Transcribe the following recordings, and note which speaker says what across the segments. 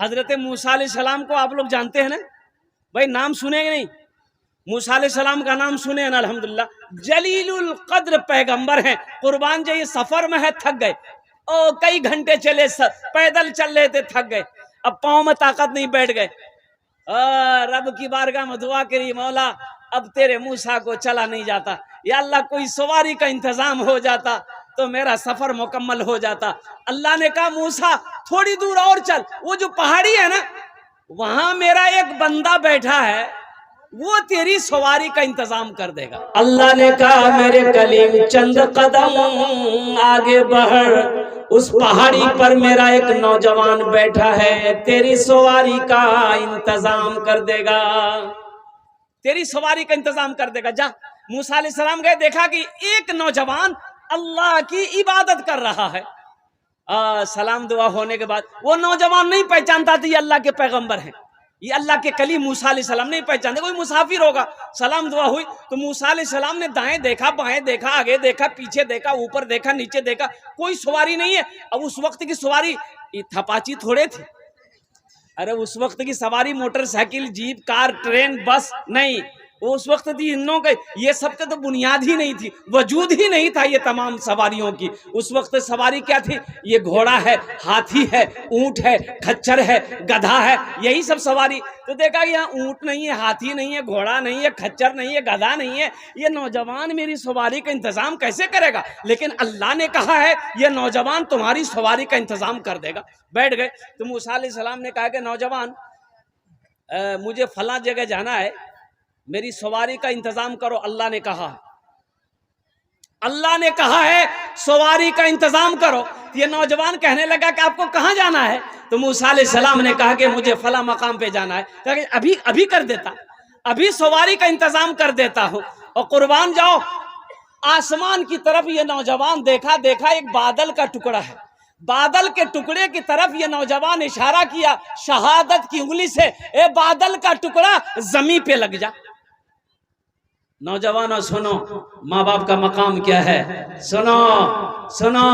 Speaker 1: حضرت موسیٰ علیہ السلام کو آپ لوگ جانتے ہیں نا بھائی، نام سنے گے نہیں؟ موسیٰ علیہ السلام کا نام سنے ہیں نا، الحمدللہ جلیل القدر پیغمبر ہیں۔ قربان جائیے، سفر میں ہے، تھک گئے، کئی گھنٹے چلے، پیدل چل رہے تھے، تھک گئے، اب پاؤں میں طاقت نہیں، بیٹھ گئے، رب کی بارگاہ میں دعا کری، مولا اب تیرے موسیٰ کو چلا نہیں جاتا، یا اللہ کوئی سواری کا انتظام ہو جاتا تو میرا سفر مکمل ہو جاتا۔ اللہ نے کہا موسیٰ تھوڑی دور اور چل، وہ جو پہاڑی ہے نا وہاں میرا ایک بندہ بیٹھا ہے، وہ تیری سواری کا انتظام کر دے گا۔ اللہ نے کہا میرے کلیم چند قدم آگے بڑھ، اس پہاڑی پر میرا ایک نوجوان بیٹھا ہے، تیری سواری کا انتظام کر دے گا، تیری سواری کا انتظام کر دے گا۔ جا، موسیٰ علیہ السلام گئے، دیکھا کہ ایک نوجوان اللہ کی عبادت کر رہا ہے۔ سلام دعا ہونے کے بعد وہ نوجوان نہیں پہچانتا تھا یہ اللہ کے پیغمبر ہیں، یہ اللہ کے کلیم موسیٰ علیہ السلام نہیں پہچانتے، کوئی مسافر ہوگا۔ سلام دعا ہوئی تو موسیٰ علیہ السلام نے دائیں دیکھا، بائیں دیکھا، آگے دیکھا، پیچھے دیکھا، اوپر دیکھا، نیچے دیکھا، کوئی سواری نہیں ہے۔ اب اس وقت کی سواری تھپاچی تھوڑے تھی، ارے اس وقت کی سواری موٹر سائیکل، جیپ، کار، ٹرین، بس نہیں، وہ اس وقت تھی انوں کے، یہ سب کے تو بنیاد ہی نہیں تھی، وجود ہی نہیں تھا یہ تمام سواریوں کی۔ اس وقت سواری کیا تھی؟ یہ گھوڑا ہے، ہاتھی ہے، اونٹ ہے، کھچر ہے، گدھا ہے، یہی سب سواری۔ تو دیکھا کہ یہاں اونٹ نہیں ہے، ہاتھی نہیں ہے، گھوڑا نہیں ہے، کھچر نہیں ہے، گدھا نہیں ہے، یہ نوجوان میری سواری کا انتظام کیسے کرے گا؟ لیکن اللہ نے کہا ہے یہ نوجوان تمہاری سواری کا انتظام کر دے گا۔ بیٹھ گئے تو موسیٰ علیہ السلام نے کہا کہ نوجوان مجھے فلاں جگہ جانا ہے، میری سواری کا انتظام کرو۔ اللہ نے کہا ہے سواری کا انتظام کرو۔ یہ نوجوان کہنے لگا کہ آپ کو کہاں جانا ہے؟ تو موسیٰ علیہ السلام نے کہا کہ مجھے فلاں مقام پہ جانا ہے۔ کہا کہ ابھی کر دیتا، ابھی سواری کا انتظام کر دیتا ہوں۔ اور قربان جاؤ، آسمان کی طرف یہ نوجوان دیکھا ایک بادل کا ٹکڑا ہے، بادل کے ٹکڑے کی طرف یہ نوجوان اشارہ کیا شہادت کی انگلی سے، اے بادل کا ٹکڑا زمین پہ لگ جا۔ نوجوانوں سنو ماں باپ کا مقام کیا ہے، سنو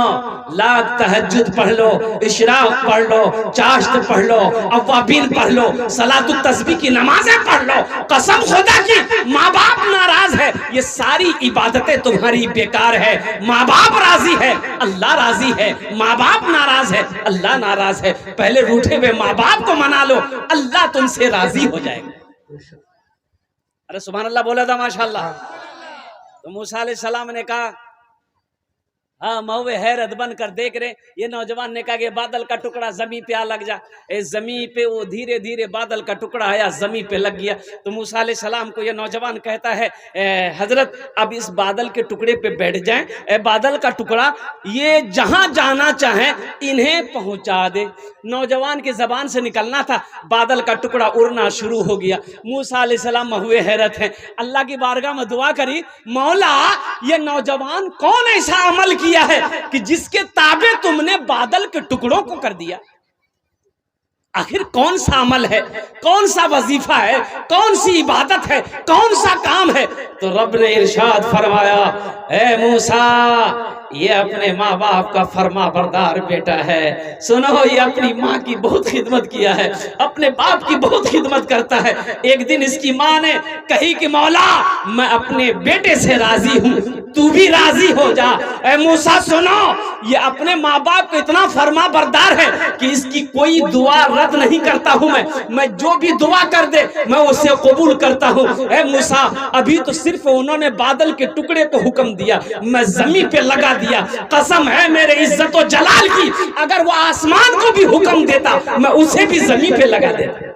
Speaker 1: لاکھ تہجد پڑھ لو، اشراق پڑھ لو، چاشت پڑھ لو، اوابین پڑھ لو، صلاۃ التسبیح کی نمازیں پڑھ لو، قسم خدا کی ماں باپ ناراض ہے یہ ساری عبادتیں تمہاری بیکار ہے۔ ماں باپ راضی ہے، اللہ راضی ہے، ماں باپ ناراض ہے، اللہ ناراض ہے۔ پہلے روٹھے ہوئے ماں باپ کو منا لو، اللہ تم سے راضی ہو جائے گا۔ ارے سبحان اللہ بولا تھا ماشاءاللہ۔ تو موسیٰ علیہ السلام نے کہا موے حیرت بن کر دیکھ رہے، یہ نوجوان نے کہا کہ بادل کا ٹکڑا زمین پہ آ لگ جا۔ زمین پہ وہ دھیرے دھیرے بادل کا ٹکڑا آیا، زمین پہ لگ گیا۔ تو موسیٰ علیہ السلام کو یہ نوجوان کہتا ہے حضرت اب اس بادل کے ٹکڑے پہ بیٹھ جائیں، اے بادل کا ٹکڑا یہ جہاں جانا چاہیں انہیں پہنچا دے۔ نوجوان کی زبان سے نکلنا تھا، بادل کا ٹکڑا اڑنا شروع ہو گیا۔ موسیٰ علیہ السلام ہوئے حیرت ہیں، اللہ کی بارگاہ میں دعا کری، مولا یہ نوجوان کون ایسا عمل کیا ہے کہ جس کے تابع تم نے بادل کے ٹکڑوں کو کر دیا؟ آخر کون سا عمل ہے، کون سا وظیفہ ہے، کون سی عبادت ہے، کون سا کام ہے؟ تو رب نے ارشاد فرمایا، اے موسیٰ یہ اپنے ماں باپ کا فرما بردار بیٹا ہے۔ سنو یہ اپنی ماں کی بہت خدمت کیا ہے، اپنے باپ کی بہت خدمت کرتا ہے۔ ایک دن اس کی ماں نے کہی کہ مولا میں اپنے بیٹے سے راضی ہوں، تو بھی راضی ہو جا۔ اے موسیٰ سنو یہ اپنے ماں باپ کو اتنا فرما بردار ہے کہ اس کی کوئی دعا رد نہیں کرتا ہوں، میں جو بھی دعا کر دے میں اسے قبول کرتا ہوں۔ اے موسیٰ ابھی تو صرف انہوں نے بادل کے ٹکڑے کو حکم دیا، میں زمین پہ لگا دیا، قسم ہے میرے عزت و جلال کی اگر وہ آسمان کو بھی حکم دیتا میں اسے بھی زمین پہ لگا دیتا۔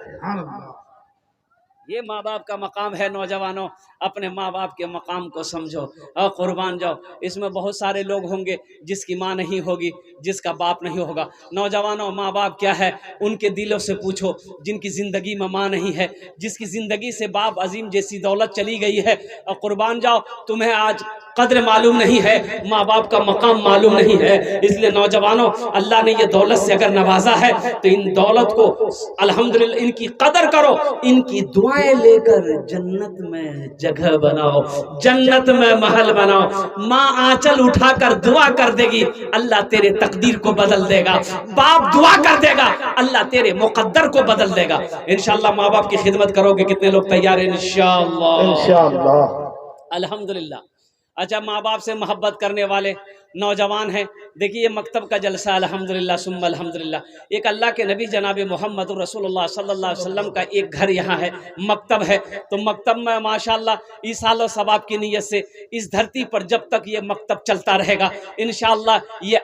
Speaker 1: یہ ماں باپ کا مقام ہے۔ نوجوانوں اپنے ماں باپ کے مقام کو سمجھو اور قربان جاؤ۔ اس میں بہت سارے لوگ ہوں گے جس کی ماں نہیں ہوگی، جس کا باپ نہیں ہوگا۔ نوجوانوں ماں باپ کیا ہے ان کے دلوں سے پوچھو، جن کی زندگی میں ماں نہیں ہے، جس کی زندگی سے باپ عظیم جیسی دولت چلی گئی ہے، اور قربان جاؤ تمہیں آج قدر معلوم نہیں ہے، ماں باپ کا مقام معلوم نہیں ہے۔ اس لیے نوجوانوں، اللہ نے یہ دولت سے اگر نوازا ہے تو ان دولت کو الحمدللہ ان کی قدر کرو، ان کی دعائیں لے کر جنت میں جگہ بناؤ، جنت میں محل بناؤ۔ ماں آنچل اٹھا کر دعا کر دے گی، اللہ تیرے تقدیر کو بدل دے گا۔ باپ دعا کر دے گا، اللہ تیرے مقدر کو بدل دے گا۔ انشاءاللہ ماں باپ کی خدمت کرو گے، کتنے لوگ تیار ہیں؟ انشاءاللہ الحمدللہ۔ اچھا، ماں باپ سے محبت کرنے والے نوجوان ہیں، دیکھیے یہ مکتب کا جلسہ الحمدللہ ثم الحمدللہ۔ ایک اللہ کے نبی جناب محمد رسول اللہ صلی اللہ علیہ وسلم کا ایک گھر یہاں ہے، مکتب ہے، تو مکتب میں ماشاءاللہ ایصال و ثواب کی نیت سے اس دھرتی پر جب تک یہ مکتب چلتا رہے گا انشاءاللہ یہ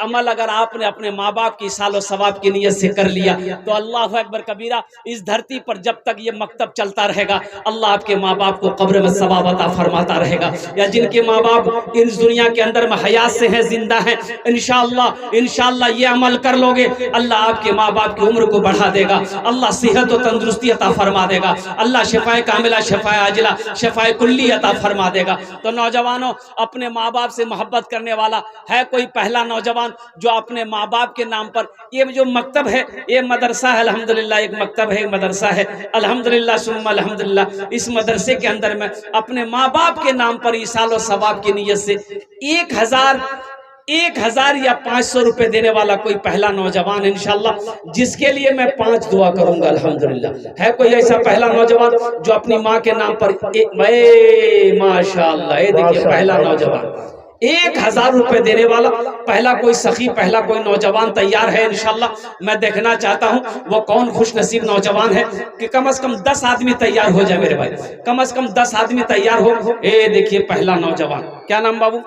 Speaker 1: عمل اگر آپ نے اپنے ماں باپ کی ایصال و ثواب کی نیت سے کر لیا تو اللہ اکبر کبیرہ، اس دھرتی پر جب تک یہ مکتب چلتا رہے گا اللہ آپ کے ماں باپ کو قبر میں ثواب عطا فرماتا رہے گا۔ یا جن کے ماں باپ اس دنیا کے اندر میں حیات سے ہیں، زندہ ہیں، انشاءاللہ یہ عمل کر لو گے، اللہ آپ کے ماں باپ کی عمر کو بڑھا دے گا، اللہ صحت و تندرستی عطا فرما دے گا، اللہ شفاء کاملہ، شفاء عاجلہ، شفاء کلی عطا فرما دے گا۔ تو نوجوانوں، اپنے ماں باپ سے محبت کرنے والا ہے کوئی پہلا نوجوان جو اپنے ماں باپ کے نام پر، یہ جو مکتب ہے یہ مدرسہ ہے الحمدللہ، ایک مکتب ہے، ایک مدرسہ ہے الحمدللہ ثم الحمدللہ۔ اس مدرسے کے اندر میں اپنے ماں باپ کے نام پر ایصال و ثواب کی نیت سے 1000 یا 500 روپے دینے والا کوئی پہلا نوجوان انشاءاللہ، جس کے لیے میں 5 دعا کروں گا الحمدللہ۔ ہے کوئی ایسا پہلا نوجوان جو اپنی ماں کے نام پر ماشاءاللہ، یہ دیکھیے پہلا نوجوان 1000 روپے دینے والا، پہلا کوئی سخی، پہلا کوئی نوجوان تیار ہے انشاءاللہ۔ میں دیکھنا چاہتا ہوں وہ کون خوش نصیب نوجوان ہے کہ کم از کم 10 آدمی تیار ہو جائے میرے بھائی، کم از کم 10 آدمی تیار ہو۔ اے دیکھیے پہلا نوجوان، کیا نام بابو؟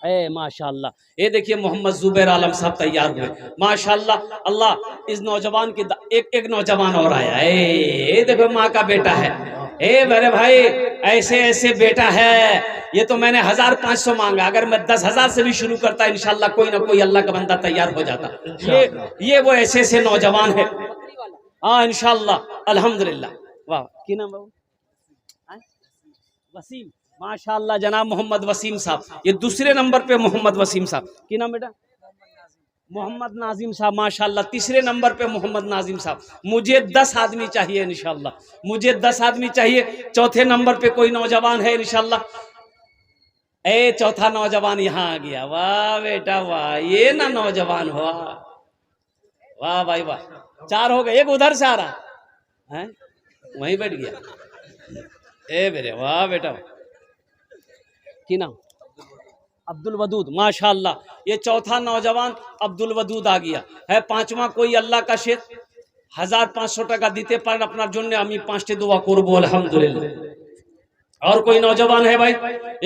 Speaker 1: اے ماشاءاللہ، یہ دیکھیے محمد زبیر عالم صاحب تیار ہوئے ماشاءاللہ۔ اللہ اس نوجوان کی ایک نوجوان اور آیا، اے دیکھو ماں کا بیٹا ہے، اے میرے بھائی ایسے بیٹا ہے۔ یہ تو میں نے 1500 مانگا، اگر میں 10,000 سے بھی شروع کرتا انشاءاللہ کوئی نہ کوئی اللہ کا بندہ تیار ہو جاتا۔ یہ وہ ایسے نوجوان ہے، ہاں انشاءاللہ الحمدللہ۔ واہ، کی نام بابو؟ وسیم، ماشاءاللہ جناب محمد وسیم صاحب، یہ دوسرے نمبر پہ محمد وسیم صاحب۔ کی نام بیٹا؟ محمد ناظم صاحب، ماشاءاللہ تیسرے نمبر پہ محمد ناظم صاحب۔ مجھے 10 آدمی چاہیے انشاءاللہ، مجھے 10 آدمی چاہیے۔ چوتھے نمبر پہ کوئی نوجوان ہے انشاءاللہ؟ اے چوتھا نوجوان یہاں آ گیا، واہ بیٹا واہ، یہ نہ نوجوان ہوا، واہ بھائی واہ، 4 ہو گئے، ایک ادھر سے آ رہا ہے وہیں بیٹھ گیا، اے میرے واہ بیٹا واہ۔ کی نام؟ عبد الودود، ماشاءاللہ یہ چوتھا نوجوان عبد الودود آ گیا ہے۔ پانچواں کوئی اللہ کا شیخ 1500 টাকা দিতে পারেন আপনার জন্য, আমি 5টি দোয়া করব আলহামদুলিল্লাহ। اور کوئی نوجوان ہے بھائی؟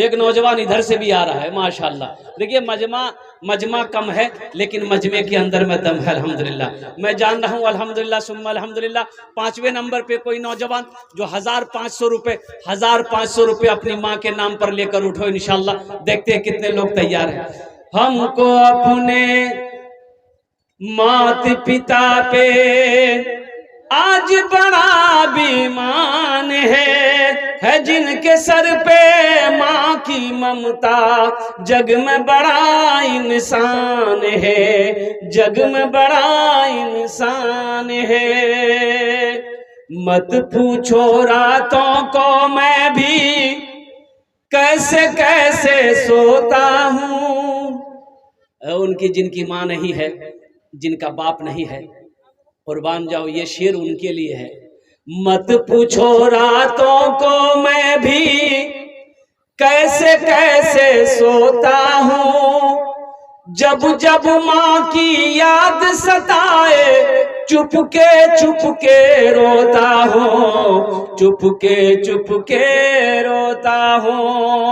Speaker 1: ایک نوجوان ادھر سے بھی آ رہا ہے ماشاءاللہ۔ دیکھیے مجمع کم ہے لیکن مجمع کے اندر میں دم ہے الحمدللہ، میں جان رہا ہوں الحمدللہ ثم الحمدللہ۔ 5ویں نمبر پہ کوئی نوجوان جو 1500 روپے اپنی ماں کے نام پر لے کر اٹھو انشاءاللہ، دیکھتے ہیں کتنے لوگ تیار ہیں۔ ہم کو اپنے مات پتا پہ آج بڑا بیمان ہے جن کے سر پہ ماں کی ممتا، جگ میں بڑا انسان ہے، جگ میں بڑا انسان ہے۔ مت پوچھو راتوں کو میں بھی کیسے کیسے سوتا ہوں، ان کی جن کی ماں نہیں ہے، جن کا باپ نہیں ہے، قربان جاؤ یہ شعر ان کے لیے ہے۔ مت پوچھو راتوں کو میں بھی کیسے کیسے سوتا ہوں، جب جب ماں کی یاد ستائے چپ کے روتا ہوں، چپ کے روتا ہوں۔